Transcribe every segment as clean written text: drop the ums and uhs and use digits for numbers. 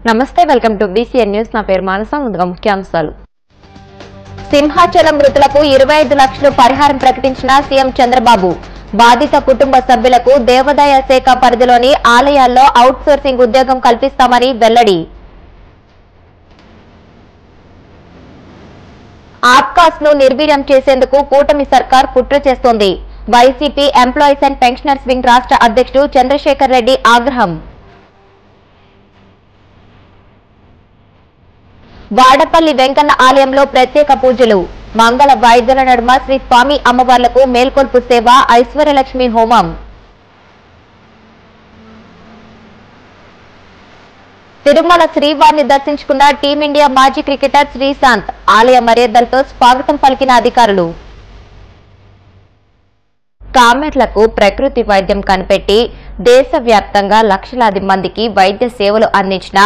నమస్తే, welcome to BCN news. నా పేరు మానస. ముందుగా ముఖ్యాంశాలు. సింహాచలం మృతులకు 25 లక్షలు పరిహారం ప్రకటించిన సీఎం చంద్రబాబు. బాధిత కుటుంబ సభ్యులకు దేవాదాయ శాఖ పరిధిలోని ఆలయాల్లో అవుట్ సోర్సింగ్ ఉద్యోగం కల్పిస్తామని వెల్లడి. ఆప్కాస్ ను నిర్వీర్యం చేసేందుకు కూటమి సర్కార్ కుట్ర చేస్తోంది. YCP employees and pensioners wing రాష్ట్ర అధ్యక్షుడు చంద్రశేఖర్ రెడ్డి ఆగ్రహం. వాడపల్లి వెంకన్న ఆలయంలో ప్రత్యేక పూజలు. మంగళ వాయిద్యాల నడుమ శ్రీ స్వామి అమ్మవార్లకు మేల్కొల్పు సేవ, ఐశ్వర్యలక్ష్మి హోమం. తిరుమల శ్రీవారిని దర్శించుకున్న టీమిండియా మాజీ క్రికెటర్ శ్రీశాంత్. ఆలయ మర్యాదలతో స్వాగతం పలికిన అధికారులు. కామెర్లకు ప్రకృతి వైద్యం కనిపెట్టి దేశవ్యాప్తంగా లక్షలాది మందికి వైద్య సేవలు అందించిన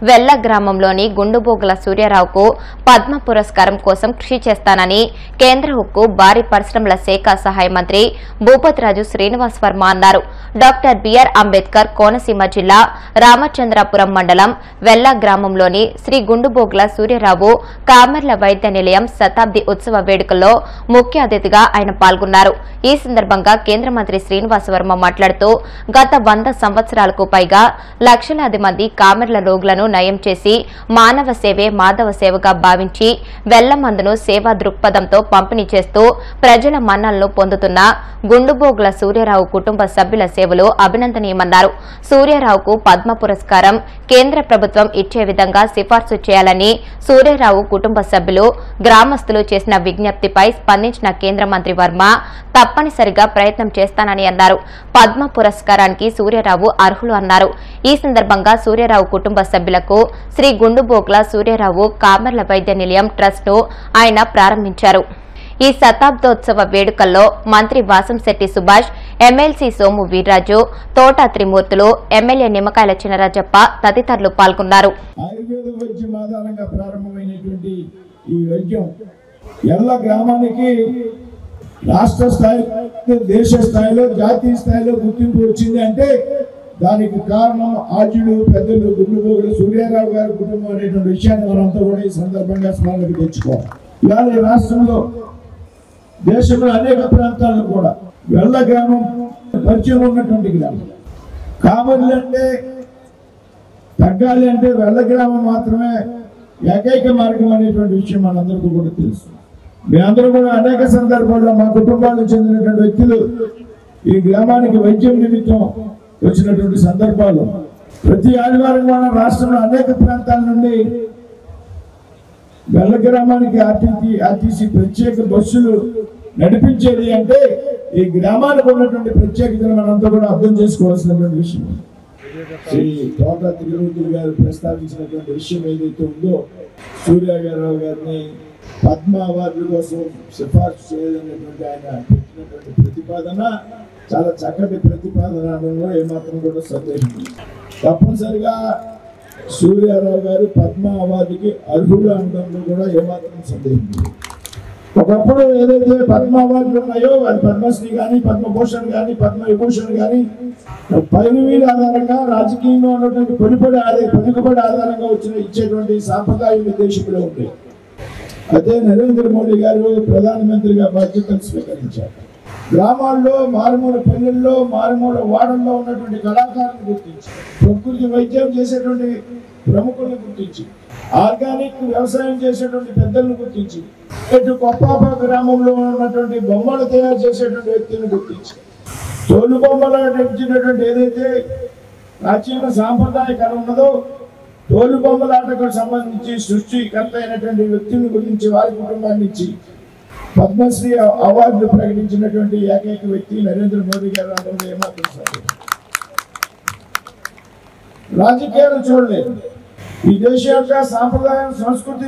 వెల్ల గ్రామంలోని గుండుబోగుల సూర్యారావుకు పద్మ పురస్కారం కోసం కృషి చేస్తానని కేంద్ర ఉక్కు భారీ పరిశ్రమల శాఖ సహాయ మంత్రి భూపతిరాజు శ్రీనివాస్ వర్మ అన్నారు. డాక్టర్ బిఆర్ అంబేద్కర్ కోనసీమ జిల్లా రామచంద్రాపురం మండలం వెల్ల గ్రామంలోని శ్రీ గుండుబోగుల సూర్యారావు కామెర్ల వైద్య నిలయం శతాబ్ది ఉత్సవ వేడుకల్లో ముఖ్య అతిథిగా ఆయన పాల్గొన్నారు. ఈ సందర్భంగా కేంద్ర మంత్రి శ్రీనివాస్ వర్మ మాట్లాడుతూ గత 100 సంవత్సరాలకు పైగా లక్షలాది మంది కామెర్ల రోగులను నయం చేసి మానవ సేవే మాధవ సేవగా భావించి వెల్లమందును సేవా దృక్పథంతో పంపిణీ చేస్తూ ప్రజల మన్ననలు పొందుతున్న గుండుబోగుల సూర్యారావు కుటుంబ సభ్యుల సేవలు అభినందనీయమన్నారు. సూర్యారావుకు పద్మ పురస్కారం కేంద్ర ప్రభుత్వం ఇచ్చే విధంగా సిఫార్సు చేయాలని సూర్యారావు కుటుంబ సభ్యులు గ్రామస్తులు చేసిన విజ్ఞప్తిపై స్పందించిన కేంద్ర మంత్రి వర్మ తప్పనిసరిగా ప్రయత్నం చేస్తానని అన్నారు. పద్మ పురస్కారానికి సూర్యారావు అర్హులు అన్నారు. ఈ సందర్భంగా సూర్యారావు కుటుంబ సభ్యులకు శ్రీ గుండుబోగుల సూర్యారావు కామెర్ల వైద్య నిలయం ట్రస్ట్ ను ఆయన ప్రారంభించారు. ఈ శతాబ్దోత్సవ వేడుకల్లో మంత్రి వాసంశెట్టి సుభాష్, ఎమ్మెల్సీ సోము వీర్రాజు, తోట త్రిమూర్తులు, ఎమ్మెల్యే నిమ్మకాయల చినరాజప్ప తదితరులు పాల్గొన్నారు. ఆయుర్వేద వైద్యం ఆధారంగా ప్రారంభమైనటువంటి ఈ వైద్యం ఎల్ల గ్రామానికి రాష్ట్ర స్థాయిలో, దేశ స్థాయిలో, జాతీయ స్థాయిలో గుర్తింపు వచ్చింది అంటే దానికి కారణం ఆర్యుడు పెద్దలు గుండుబోగుల సూర్యారావు గారి కుటుంబం అనేటువంటి విషయాన్ని మనంతా కూడా ఈ సందర్భంగా స్మరణకు తెచ్చుకోవాలి. ఇవాళ ఈ రాష్ట్రంలో, దేశంలో అనేక ప్రాంతాల్లో కూడా వెల్ల గ్రామం పరిచయం ఉన్నటువంటి గ్రామం. కామెర్లు అంటే తగ్గాలి అంటే వెల్ల గ్రామం మాత్రమే ఏకైక మార్గం అనేటువంటి విషయం మనందరికీ కూడా తెలుసు. మీ అందరూ కూడా అనేక సందర్భాల్లో మా కుటుంబాలకు చెందినటువంటి వ్యక్తులు ఈ గ్రామానికి వైద్యం నిమిత్తం వచ్చినటువంటి సందర్భాలు ప్రతి ఆదివారం మన రాష్ట్రంలో అనేక ప్రాంతాల నుండి వెల్ల గ్రామానికి ఆర్టీసీ ప్రత్యేక బస్సులు నడిపించేది అంటే ఈ గ్రామానికి ఉన్నటువంటి ప్రత్యేకతను మనంతా కూడా అర్థం చేసుకోవాల్సినటువంటి విషయం. శ్రీ తోట త్రిమూర్తులు గారు ప్రస్తావించినటువంటి విషయం ఏదైతే ఉందో, సూర్యారావు గారిని పద్మ అవార్డుల కోసం సిఫార్సు చేయాలనేటువంటి ఆయన పెట్టినటువంటి ప్రతిపాదన చాలా చక్కటి ప్రతిపాదన అనడంలో ఏమాత్రం కూడా సందేహం లేదు. తప్పనిసరిగా సూర్యారావు గారు పద్మ అవార్డుకి అర్హులు అనడంలో కూడా ఏమాత్రం సందేహం లేదు. ఒకప్పుడు ఏదైతే పద్మ అవార్డులు ఉన్నాయో అది పద్మశ్రీ కానీ, పద్మభూషణ్ కానీ, పద్మవిభూషణ్ కానీ పైరువీల ఆధారంగా రాజకీయంగా ఉన్నటువంటి పలుకుబడి ఆధారంగా ఇచ్చేటువంటి సాంప్రదాయం దేశంలో ఉంది. అదే నరేంద్ర మోడీ గారు ప్రధానమంత్రిగా బాధ్యతలు స్వీకరించారు. గ్రామాల్లో, మారుమూల పల్లెల్లో, మారుమూల వాడల్లో ఉన్నటువంటి కళాకారులను గుర్తించి, ప్రకృతి వైద్యం చేసేటువంటి ప్రముఖులను గుర్తించి, ఆర్గానిక్ వ్యవసాయం చేసేటువంటి పెద్దలను గుర్తించి, ఇటు కొప్పాప గ్రామంలో ఉన్నటువంటి బొమ్మలు తయారు చేసేటువంటి వ్యక్తులను గుర్తించి, తోలు బొమ్మలు నడిచినటువంటి ఏదైతే ప్రాచీన సాంప్రదాయ కళ ఉన్నదో తోలు బొమ్మలాటకు సంబంధించి సృష్టికర్త అయినటువంటి వ్యక్తుల గురించి వారి కుటుంబాన్ని ఇచ్చి పద్మశ్రీ అవార్డులు ప్రకటించినటువంటి ఏకైక వ్యక్తి నరేంద్ర మోదీ గారు అనడంలో ఏమాత్రం సందేహం. రాజకీయాలు చూడలేదు, ఈ దేశ యొక్క సాంప్రదాయం సంస్కృతి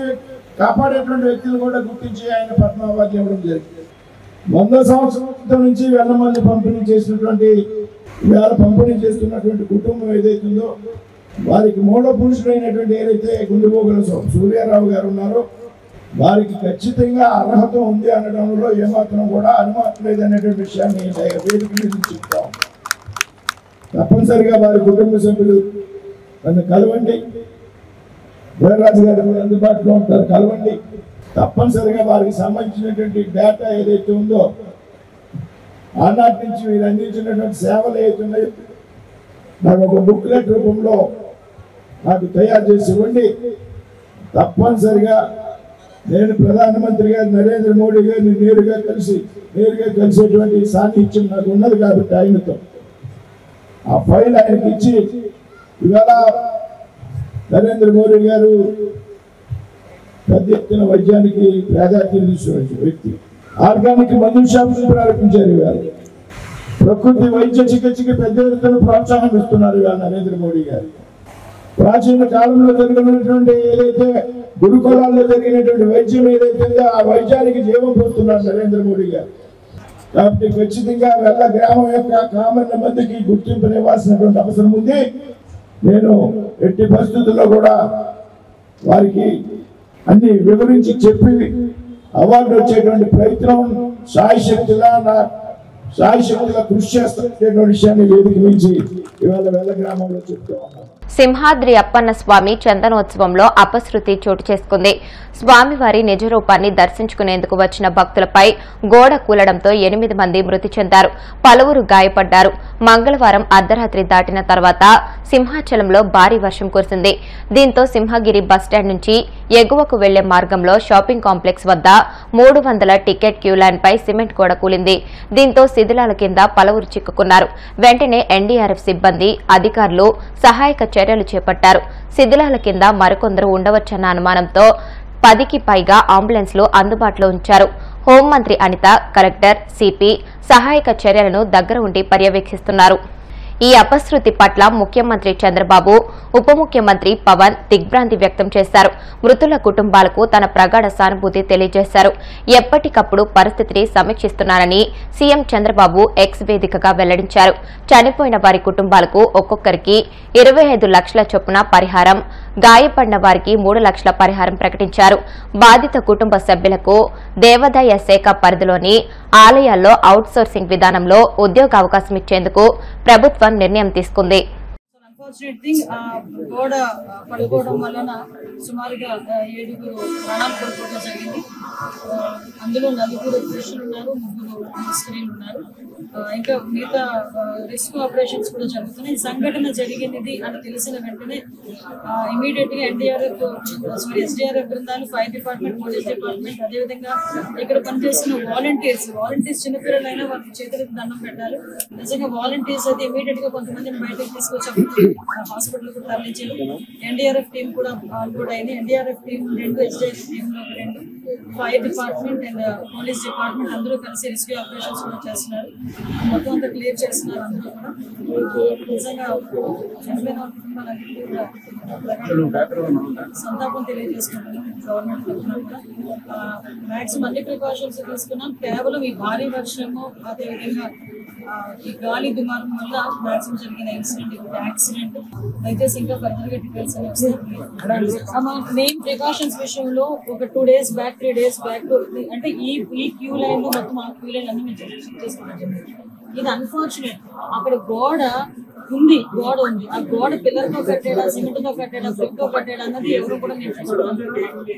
కాపాడేటువంటి వ్యక్తులు కూడా గుర్తించి ఆయన పద్మ అవార్డులు ఇవ్వడం జరిగింది. 100 సంవత్సరాల నుంచి వేల మంది పంపిణీ చేస్తున్నటువంటి కుటుంబం ఏదైతుందో వారికి మూల పురుషుడైనటువంటి ఏదైతే గుండుబోగుల సూర్యారావు గారు ఉన్నారో వారికి ఖచ్చితంగా అర్హత ఉంది అనడంలో ఏమాత్రం కూడా అనుమానం లేదనేటువంటి విషయాన్ని వేదిక మీద చెప్తాం. తప్పనిసరిగా వారి కుటుంబ సభ్యులు నన్ను కలవండి, వీర్రాజు గారు అందుబాటులో ఉంటారు, కలవండి. తప్పనిసరిగా వారికి సంబంధించినటువంటి డేటా ఏదైతే ఉందో ఆనాటి నుంచి మీరు అందించినటువంటి సేవలు ఏదైతే ఉన్నాయో నాకు ఒక బుక్లెట్ రూపంలో నాకు తయారు చేసి ఇవ్వండి. తప్పనిసరిగా నేను ప్రధానమంత్రి గారు నరేంద్ర మోడీ గారిని నేరుగా కలిసేటువంటి సాన్నిధ్యం నాకు ఉన్నది కాబట్టి ఆయనతో ఆ ఫైల్ ఆయనకి ఇచ్చి, ఇవాళ నరేంద్ర మోడీ గారు పెద్ద ఎత్తున వైద్యానికి ప్రాధాన్యత ఇస్తున్న వ్యక్తి. ఆర్గానిక్ మందుల షాపులు ప్రారంభించారు. ఇవాళ ప్రకృతి వైద్య చికిత్సకి పెద్ద ఎత్తున ప్రోత్సాహం ఇస్తున్నారు ఇవాళ నరేంద్ర మోడీ గారు. ప్రాచీన కాలంలో జరిగినటువంటి ఏదైతే గురుకులాల్లో జరిగినటువంటి వైద్యం ఏదైతే ఉందో ఆ వైద్యానికి జీవం పోస్తున్నారు నరేంద్ర మోడీ గారు. కాబట్టి ఖచ్చితంగా వెళ్ళ గ్రామం యొక్క కామన్ల మందికి గుర్తింపునివ్వాల్సినటువంటి అవసరం ఉంది. నేను ఎట్టి పరిస్థితుల్లో కూడా వారికి అన్ని వివరించి చెప్పి అవార్డు వచ్చేటువంటి ప్రయత్నం సాయశక్తిలా కృషి చేస్తున్నటువంటి విషయాన్ని వేదిక నుంచి ఇవాళ వెళ్ళ గ్రామంలో చెప్తూ ఉన్నాను. సింహాద్రి అప్పన్న స్వామి చందనోత్సవంలో అపశృతి చోటు చేసుకుంది. స్వామివారి నిజ రూపాన్ని దర్శించుకునేందుకు వచ్చిన భక్తులపై గోడ కూలడంతో 8 మంది మృతి చెందారు, పలువురు గాయపడ్డారు. మంగళవారం అర్ధరాత్రి దాటిన తర్వాత సింహాచలంలో భారీ వర్షం కురిసింది. దీంతో సింహగిరి బస్టాండ్ నుంచి ఎగువకు వెళ్లే మార్గంలో షాపింగ్ కాంప్లెక్స్ వద్ద 300 టికెట్ క్యూ లైన్ పై సిమెంట్ గోడ కూలింది. దీంతో శిథిలాల కింద పలువురు చిక్కుకున్నారు. వెంటనే ఎన్డీఆర్ఎఫ్ సిబ్బంది, అధికారులు సహాయక చర్యలు చేపట్టారు. శిథిలాల కింద మరికొందరు ఉండవచ్చన్న అనుమానంతో 10కి పైగా అంబులెన్స్లు అందుబాటులో ఉంచారు. హోంమంత్రి అనిత, కలెక్టర్, సిపి సహాయక చర్యలను దగ్గర ఉండి పర్యవేక్షిస్తున్నారు. ఈ అపశృతి పట్ల ముఖ్యమంత్రి చంద్రబాబు, ఉప ముఖ్యమంత్రి పవన్ దిగ్భ్రాంతి వ్యక్తం చేశారు. మృతుల కుటుంబాలకు తన ప్రగాఢ సానుభూతి తెలియజేశారు. ఎప్పటికప్పుడు పరిస్థితిని సమీక్షిస్తున్నారని సీఎం చంద్రబాబు ఎక్స్ వేదికగా వెల్లడించారు. చనిపోయిన వారి కుటుంబాలకు ఒక్కొక్కరికి 25 లక్షల చొప్పున పరిహారం, గాయపడిన వారికి 3 లక్షల పరిహారం ప్రకటించారు. బాధిత కుటుంబ సభ్యులకు దేవాదాయ శాఖ పరిధిలోని ఆలయాల్లో అవుట్ సోర్సింగ్ విధానంలో ఉద్యోగ అవకాశం ఇచ్చేందుకు ప్రభుత్వం నిర్ణయం తీసుకుంది. అన్ఫార్చునేట్ థింగ్ గోడ పడిపోవడం వలన సుమారుగా 7 ప్రాణాలు కోల్పోవడం జరిగింది. అందులో 4 పురుషులు ఉన్నారు, 3 స్త్రీలు ఉన్నారు. ఇంకా మిగతా రెస్క్యూ ఆపరేషన్స్ కూడా జరుగుతున్నాయి. ఈ సంఘటన జరిగింది అని తెలిసిన వెంటనే ఇమీడియట్ గా ఎస్డీఆర్ఎఫ్ బృందాలు, ఫైర్ డిపార్ట్మెంట్, పోలీస్ డిపార్ట్మెంట్, అదేవిధంగా ఇక్కడ పనిచేస్తున్న వాలంటీర్స్ చిన్నపిల్లలైనా వారికి చేతులకు దండం పెట్టాలి. నిజంగా వాలంటీర్స్ అయితే ఇమీడియట్ గా కొంతమందిని బయటకు తీసుకొచ్చి హాస్పిటల్ కూడా తరలించారు. ఎన్డీఆర్ఎఫ్ టీం కూడా ఆల్బోర్డ్ అయింది. ఎన్డీఆర్ఎఫ్ టీం 2, ఎస్డీఆర్ఎఫ్ టీంలో 2, fire department and police department అందరూ కలిసి రెస్క్యూ ఆపరేషన్స్ కూడా చేస్తున్నారు. మొత్తం అంతా క్లియర్ చేస్తున్నారు. అందరూ కూడా నిజంగా చనిపోయిన కుటుంబాలకి కూడా సంతాపం తెలియజేసుకుంటున్నాం. గవర్నమెంట్ తరఫున కూడా మ్యాక్సిమం అన్ని ప్రికాషన్స్ తీసుకున్నాం. కేవలం ఈ భారీ వర్షము, అదేవిధంగా ఈ గాలి దుమారం వల్ల మ్యాక్సిమం జరిగిన యాక్సిడెంట్ దయచేసి ఇంకా ఫర్దర్ గా డీటెయిల్స్ అని వస్తాయి. మెయిన్ ప్రికాషన్స్ విషయంలో ఒక 2 days బ్యాక్, 3 days బ్యాక్ అంటే ఈ క్యూ లైన్ లో మొత్తం ఆ క్యూ లైన్ అన్ని మేము చెక్ చేసుకున్నాం. ఇది అన్ఫార్చునేట్, అక్కడ గోడ ఉంది. ఆ గోడ పిల్లర్ తో కట్టాడా, సిమెంట్ తో కట్టాడా, బ్రిక్ తో కట్టాడా అన్నది ఎవరు కూడా నేను చూసుకోవాలి.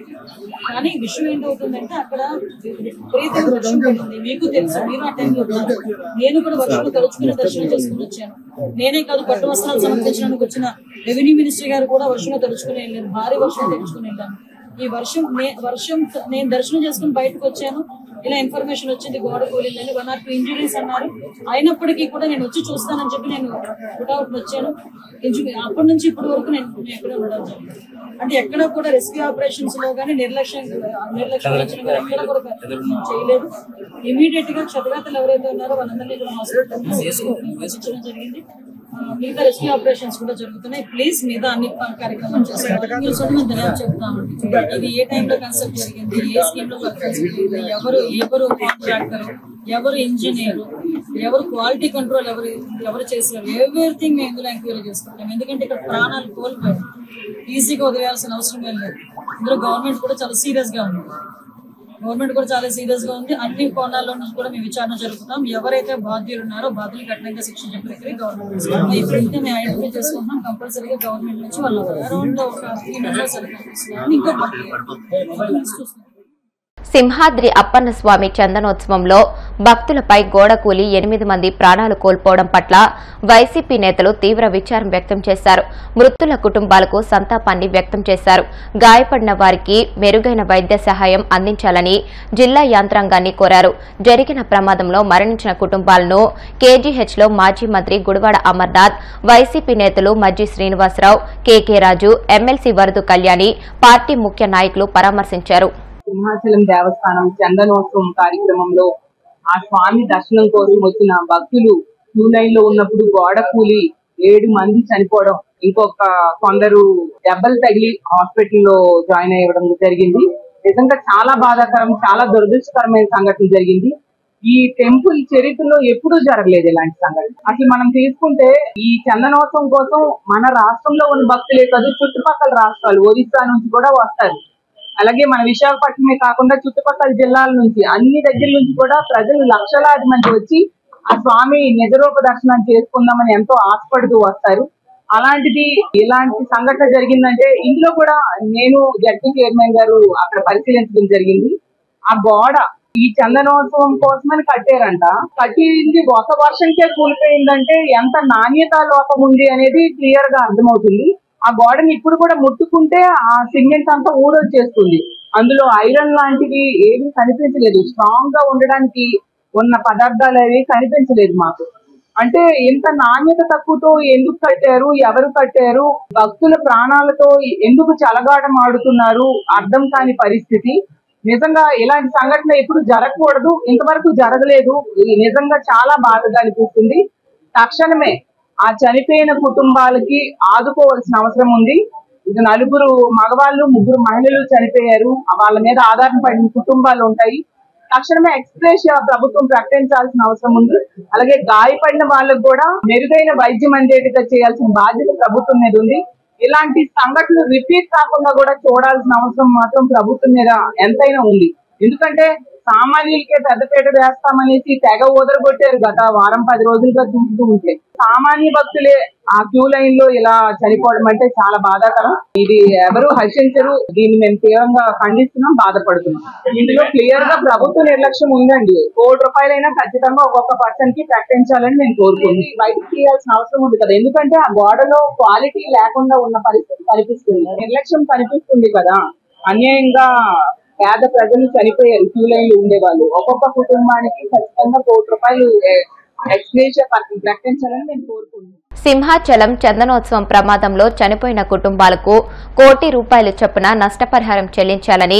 కానీ విషయం ఏంటవుతుందంటే అక్కడ విపరీతంగా వర్షం పడుతుంది. మీకు తెలుసు, మీరు ఆ టైంలో ఉన్నారు. నేను కూడా వర్షంలో తలుచుకుని దర్శనం చేసుకుని వచ్చాను. నేనే కాదు, పట్టు వస్త్రాలు సమర్పించడానికి వచ్చిన రెవెన్యూ మినిస్టర్ గారు కూడా వర్షంలో తలుచుకుని వెళ్ళారు. భారీ వర్షం తెచ్చుకుని వెళ్ళాను. ఈ వర్షం నేను దర్శనం చేసుకుని బయటకు వచ్చాను. ఇలా ఇన్ఫర్మేషన్ వచ్చింది గోడ కూలిందని. 1 or 2 ఇంజురీస్ అన్నారు. అయినప్పటికీ కూడా నేను వచ్చి చూస్తానని చెప్పి నేను పుట్అవుట్ వచ్చాను. అప్పటి నుంచి ఇప్పటి వరకు నేను ఎక్కడ ఉండడం జరిగింది. అంటే ఎక్కడ కూడా రెస్క్యూ ఆపరేషన్స్ లో కానీ నిర్లక్ష్యం ఎక్కడ కూడా చేయలేదు. ఇమీడియట్ గా క్షతగాతులు ఎవరైతే ఉన్నారో వాళ్ళందరినీ కూడా హాస్పిటల్ జరిగింది. మిగతా రెస్క్యూ ఆపరేషన్స్ కూడా జరుగుతున్నాయి. ప్లీజ్ మీద అన్ని కార్యక్రమాలు చేస్తారు. చెప్తామండి ఇది ఏ టైంలో కన్సల్ట్ జరిగింది, ఏ స్కీమ్ లో జరిగింది, ఎవరు కాంట్రాక్టర్, ఎవరు ఇంజనీర్, ఎవరు క్వాలిటీ కంట్రోల్ ఎవరు చేశారు, ఎవ్రీథింగ్ మేము ఇందులో ఎంక్వైరీ చేసుకుంటాం. ఎందుకంటే ఇక్కడ ప్రాణాలు కోల్పోయారు, ఈజీగా వదిలేయాల్సిన అవసరం లేదు. ఇందులో గవర్నమెంట్ కూడా చాలా సీరియస్ గా ఉంది. గవర్నమెంట్ కూడా చాలా సీరియస్ గా ఉంది. అన్ని కోణాల్లో నుంచి కూడా మేము విచారణ జరుపుతాం. ఎవరైతే బాధ్యులు ఉన్నారో బాధ్యులు కఠినంగా శిక్షించే ప్రక్రియ గవర్నమెంట్ ఇప్పుడైతే మేము ఐడెంటిఫై చేసుకుంటున్నాం. కంపల్సరీగా గవర్నమెంట్ నుంచి వాళ్ళు అరౌండ్ ఒక 3 members ఇంకో చూస్తున్నాం. సింహాద్రి అప్పన్న స్వామి చందనోత్సవంలో భక్తులపై గోడ కూలి 8 మంది ప్రాణాలు కోల్పోవడం పట్ల వైసీపీ నేతలు తీవ్ర విచారం వ్యక్తం చేశారు. మృతుల కుటుంబాలకు సంతాపాన్ని వ్యక్తం చేశారు. గాయపడిన వారికి మెరుగైన వైద్య సహాయం అందించాలని జిల్లా యంత్రాంగాన్ని కోరారు. జరిగిన ప్రమాదంలో మరణించిన కుటుంబాలను కేజీహెచ్లో మాజీ మంత్రి గుడివాడ అమర్నాథ్, వైసీపీ నేతలు మజ్జి శ్రీనివాసరావు, కేకే రాజు, ఎమ్మెల్సీ వరదు కళ్యాణి, పార్టీ ముఖ్య నాయకులు పరామర్శించారు. సింహాచలం దేవస్థానం చందనోత్సవం కార్యక్రమంలో ఆ స్వామి దర్శనం కోసం వచ్చిన భక్తులు క్యూ లైన్ లో ఉన్నప్పుడు గోడ కూలి 7 మంది చనిపోవడం, ఇంకొక కొందరు దెబ్బలు తగిలి హాస్పిటల్లో జాయిన్ అయ్యడం జరిగింది. నిజంగా చాలా బాధాకరం, చాలా దురదృష్టకరమైన సంఘటన జరిగింది. ఈ టెంపుల్ చరిత్రలో ఎప్పుడూ జరగలేదు ఇలాంటి సంఘటన. అసలు మనం తీసుకుంటే ఈ చందనోత్సవం కోసం మన రాష్ట్రంలో ఉన్న భక్తులే కాదు, చుట్టుపక్కల రాష్ట్రాలు ఒరిస్సా నుంచి కూడా వస్తారు. అలాగే మన విశాఖపట్నమే కాకుండా చుట్టుపక్కల జిల్లాల నుంచి అన్ని దగ్గర నుంచి కూడా ప్రజలు లక్షలాది మంది వచ్చి ఆ స్వామి నిజరూప దర్శనం చేసుకుందామని ఎంతో ఆశపడుతూ వస్తారు. అలాంటిది ఇలాంటి సంఘటన జరిగిందంటే ఇందులో కూడా నేను జడ్పీ చైర్మన్ గారు అక్కడ పరిశీలించడం జరిగింది. ఆ గోడ ఈ చందనోత్సవం కోసమని కట్టారంట. కట్టింది ఒక వర్షంకే కూలిపోయిందంటే ఎంత నాణ్యత లోపం ఉంది అనేది క్లియర్ గా అర్థమవుతుంది. ఆ గోడని ఇప్పుడు కూడా ముట్టుకుంటే ఆ సిమెంట్ అంతా ఊడొచ్చేస్తుంది. అందులో ఐరన్ లాంటివి ఏవి కనిపించలేదు. స్ట్రాంగ్ గా ఉండడానికి ఉన్న పదార్థాలు అవి కనిపించలేదు మాకు. అంటే ఇంత నాణ్యత తక్కువతో ఎందుకు కట్టారు, ఎవరు కట్టారు, భక్తుల ప్రాణాలతో ఎందుకు చెలగాటం ఆడుతున్నారు అర్థం కాని పరిస్థితి. నిజంగా ఇలాంటి సంఘటన ఎప్పుడు జరగకూడదు, ఇంతవరకు జరగలేదు. నిజంగా చాలా బాధగా అనిపిస్తుంది. తక్షణమే ఆ చనిపోయిన కుటుంబాలకి ఆదుకోవాల్సిన అవసరం ఉంది. ఇది 4 మగవాళ్ళు 3 మహిళలు చనిపోయారు. వాళ్ళ మీద ఆధారపడిన కుటుంబాలు ఉంటాయి. తక్షణమే ఎక్స్ప్రెస్ ప్రభుత్వం ప్రకటించాల్సిన అవసరం ఉంది. అలాగే గాయపడిన వాళ్ళకు కూడా మెరుగైన వైద్యం అందేట్టుగా చేయాల్సిన బాధ్యత ప్రభుత్వం మీద ఉంది. ఇలాంటి సంఘటనలు రిపీట్ కాకుండా కూడా చూడాల్సిన అవసరం మాత్రం ప్రభుత్వం మీద ఎంతైనా ఉంది. ఎందుకంటే సామాన్యులకే పెద్దపీట వేస్తామనేసి తెగ ఓదరగొట్టారు గత వారం 10 రోజులుగా చూస్తూ ఉంటే. సామాన్య భక్తులే ఆ క్యూ లైన్ లో ఇలా చనిపోవడం అంటే చాలా బాధాకరం. ఇది ఎవరు హర్షించరు. దీన్ని మేము తీవ్రంగా ఖండిస్తున్నాం, బాధపడుతున్నాం. ఇందులో క్లియర్ గా ప్రభుత్వ నిర్లక్ష్యం ఉందండి. 1 కోటి రూపాయలైనా ఖచ్చితంగా ఒక్కొక్క పర్సన్ కి ప్రకటించాలని నేను కోరుకుంటున్నాను. బయటకు తీయాల్సిన అవసరం ఉంది కదా, ఎందుకంటే ఆ గోడలో క్వాలిటీ లేకుండా ఉన్న పరిస్థితి కనిపిస్తుంది, నిర్లక్ష్యం కనిపిస్తుంది కదా. అన్యాయంగా పేద ప్రజలు చనిపోయారు, క్యూ లైన్ లో ఉండేవాళ్ళు. ఒక్కొక్క కుటుంబానికి ఖచ్చితంగా 1 కోటి రూపాయలు ప్రకటించాలని నేను కోరుకుంటున్నాను. సింహాచలం చందనోత్సవం ప్రమాదంలో చనిపోయిన కుటుంబాలకు 1 కోటి రూపాయల చొప్పున నష్టపరిహారం చెల్లించాలని,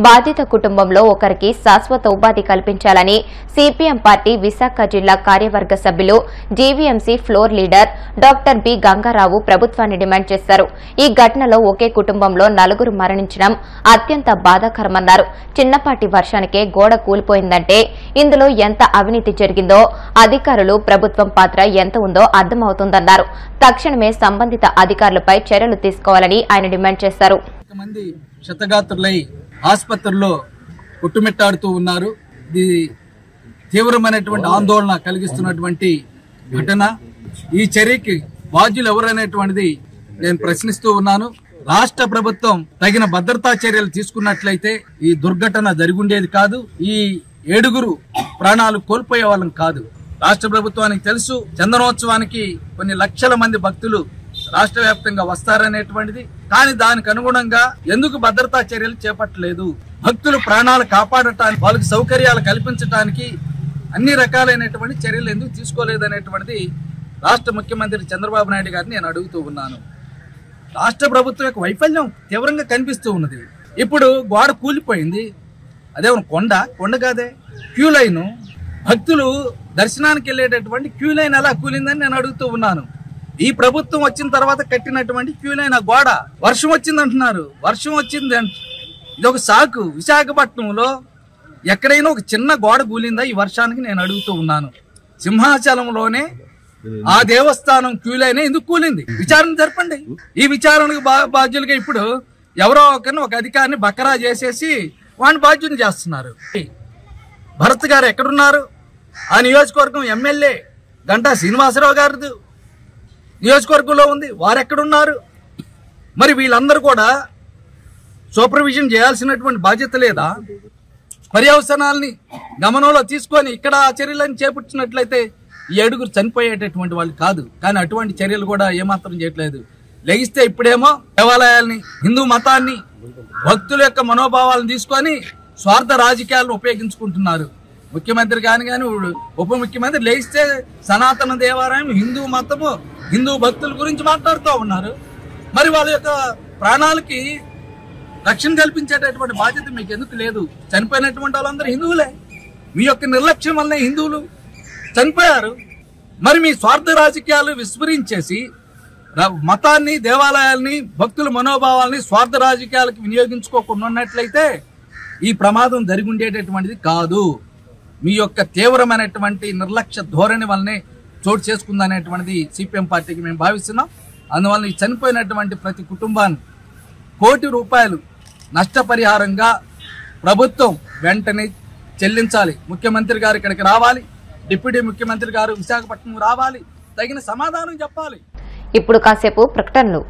బాధిత కుటుంబంలో ఒకరికి శాశ్వత ఉపాధి కల్పించాలని సిపిఎం పార్టీ విశాఖ జిల్లా కార్యవర్గ సభ్యులు GVMC floor leader doctor B Gangarao ప్రభుత్వాన్ని డిమాండ్ చేశారు. ఈ ఘటనలో ఒకే కుటుంబంలో 4 మరణించడం అత్యంత బాధాకరమన్నారు. చిన్నపాటి వర్షానికే గోడ కూలిపోయిందంటే ఇందులో ఎంత అవినీతి జరిగిందో, అధికారులు ప్రభుత్వం పాత్ర ఎంత ఉందో అర్థమవుతుందన్నారు. తక్షణమే సంబంధిత అధికారులపై చర్యలు తీసుకోవాలని ఆయన డిమాండ్ చేశారు. మంది క్షతగాత్రులై ఆసుపత్రుల్లో కొట్టుమిట్టాడుతూ ఉన్నారు. ఇది తీవ్రమైనటువంటి ఆందోళన కలిగిస్తున్నటువంటి ఘటన. ఈ చర్యకి బాధ్యులు ఎవరనేటువంటిది నేను ప్రశ్నిస్తూ ఉన్నాను. రాష్ట్ర ప్రభుత్వం తగిన భద్రతా చర్యలు తీసుకున్నట్లయితే ఈ దుర్ఘటన జరిగుండేది కాదు. ఈ 7 ప్రాణాలు కోల్పోయే వాళ్ళం కాదు. రాష్ట్ర ప్రభుత్వానికి తెలుసు చందనోత్సవానికి కొన్ని లక్షల మంది భక్తులు రాష్ట్ర వ్యాప్తంగా వస్తారనేటువంటిది. కానీ దానికి అనుగుణంగా ఎందుకు భద్రతా చర్యలు చేపట్టలేదు? భక్తులు ప్రాణాలు కాపాడటానికి, వాళ్ళకి సౌకర్యాలు కల్పించడానికి అన్ని రకాలైనటువంటి చర్యలు ఎందుకు తీసుకోలేదనేటువంటిది రాష్ట్ర ముఖ్యమంత్రి చంద్రబాబు నాయుడు గారిని నేను అడుగుతూ ఉన్నాను. రాష్ట్ర ప్రభుత్వం యొక్క వైఫల్యం తీవ్రంగా కనిపిస్తూ ఉన్నది. ఇప్పుడు గోడ కూలిపోయింది, అదేమన్నా కొండ కాదే, క్యూ లైన్. భక్తులు దర్శనానికి వెళ్ళేటటువంటి క్యూ లైన్ ఎలా కూలిందని నేను అడుగుతూ ఉన్నాను. ఈ ప్రభుత్వం వచ్చిన తర్వాత కట్టినటువంటి క్యూ లైన్ ఆ గోడ వర్షం వచ్చింది అంటున్నారు. వర్షం వచ్చింది ఇది ఒక సాకు. విశాఖపట్నంలో ఎక్కడైనా ఒక చిన్న గోడ కూలిందా ఈ వర్షానికి నేను అడుగుతూ ఉన్నాను. సింహాచలంలోనే ఆ దేవస్థానం క్యూ లైన్ ఎందుకు కూలింది? విచారణ జరపండి. ఈ విచారణకు బాధ్యులుగా ఇప్పుడు ఎవరో ఒక అధికారిని బకరా చేసేసి వాడిని బాధ్యుని చేస్తున్నారు. భరత్ గారు ఎక్కడున్నారు? ఆ నియోజకవర్గం ఎమ్మెల్యే గంటా శ్రీనివాసరావు గారి నియోజకవర్గంలో ఉంది, వారు ఎక్కడున్నారు? మరి వీళ్ళందరూ కూడా సూపర్విజన్ చేయాల్సినటువంటి బాధ్యత లేదా? పర్యవసనాల్ని గమనంలో తీసుకొని ఇక్కడ ఆ చర్యలను చేపట్టినట్లయితే ఈ 7 చనిపోయేటటువంటి వాళ్ళు కాదు. కానీ అటువంటి చర్యలు కూడా ఏమాత్రం చేయట్లేదు. లెగిస్తే ఇప్పుడేమో దేవాలయాల్ని, హిందూ మతాన్ని, భక్తుల యొక్క మనోభావాలను తీసుకొని స్వార్థ రాజకీయాలను ఉపయోగించుకుంటున్నారు. ముఖ్యమంత్రి కానీ ఉప ముఖ్యమంత్రి లేస్తే సనాతన దేవాలయం, హిందూ మతము, హిందూ భక్తుల గురించి మాట్లాడుతూ ఉన్నారు. మరి వాళ్ళ యొక్క ప్రాణాలకి రక్షణ కల్పించేటటువంటి బాధ్యత మీకు ఎందుకు లేదు? చనిపోయినటువంటి వాళ్ళందరూ హిందువులే. మీ యొక్క నిర్లక్ష్యం వల్లే హిందువులు చనిపోయారు. మరి మీ స్వార్థ రాజకీయాలు విస్మరించేసి మతాన్ని, దేవాలయాల్ని, భక్తుల మనోభావాల్ని స్వార్థ రాజకీయాలకు వినియోగించుకోకుండా ఉన్నట్లయితే ఈ ప్రమాదం జరిగి ఉండేటటువంటిది కాదు. మీ యొక్క తీవ్రమైనటువంటి నిర్లక్ష్య ధోరణి వల్లనే చోటు చేసుకుందనేటువంటిది సిపిఎం పార్టీకి మేము భావిస్తున్నాం. అందువల్ల ఈ చనిపోయినటువంటి ప్రతి కుటుంబాన్ని ₹1 కోటి నష్టపరిహారంగా ప్రభుత్వం వెంటనే చెల్లించాలి. ముఖ్యమంత్రి గారు ఇక్కడికి రావాలి, డిప్యూటీ ముఖ్యమంత్రి గారు విశాఖపట్నం రావాలి, తగిన సమాధానం చెప్పాలి. ఇప్పుడు కాసేపు ప్రకటనలు.